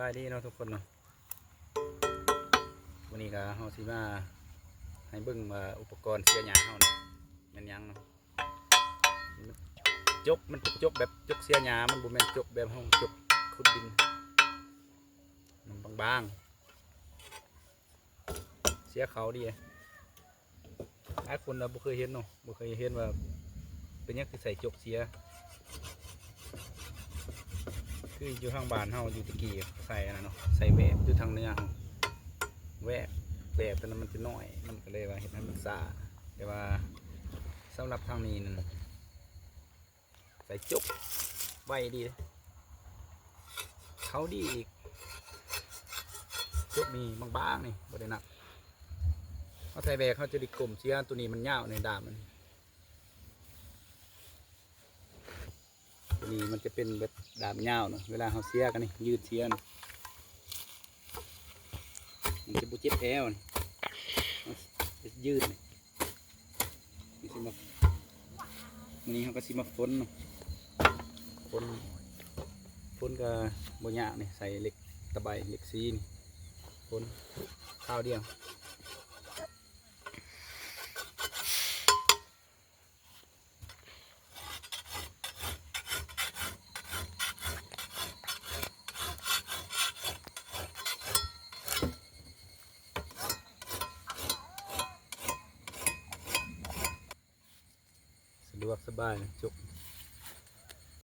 บายดีเนาะทุกคนเนาะวันนี้ก็เฮาสิมาให้เบิ่งว่าอุปกรณ์เสียหญ้าเฮาเนาะมันหยังเนาะมันจกแบบจกเสียหญ้ามันบ่แม่นจกแบบเฮาจกขุดดินมันบางๆเสียเขาดีหลายคนเราบ่เคยเห็นเนาะบ่เคยเห็นว่าเป็นหยังคือใส่จกเสียคืออยู่ทางบ้านเฮาอยู่ตะกี้ใส่นะเนาะใส่แบบอยู่ทางเหนือเฮาแบบตอนนั้นมันจะน้อยมันก็เลยว่าเห็นให้มันซ่าแต่ว่าสำหรับทางนี้นั่นใส่จกไวดีเขาดีอีกจกนี่บางๆนี่บ่ได้หนักเขาใส่แบบเขาจะดิกลมเสียตัวนี้มันยาวในดาบมันตัวนี้มันจะเป็นแบบดาบยาวเนาะเวลาเขาเสียกันนี่ยืดเสียนมันจะบุเจ็บแอวนี่ยืดนี่สิมาวันนี้เขาก็สิมาฝนเนาะฝนกับโบยะนี่ใส่เหล็กตะไบเหล็กซีนฝนข้าวเดียวสะดวกสบายจก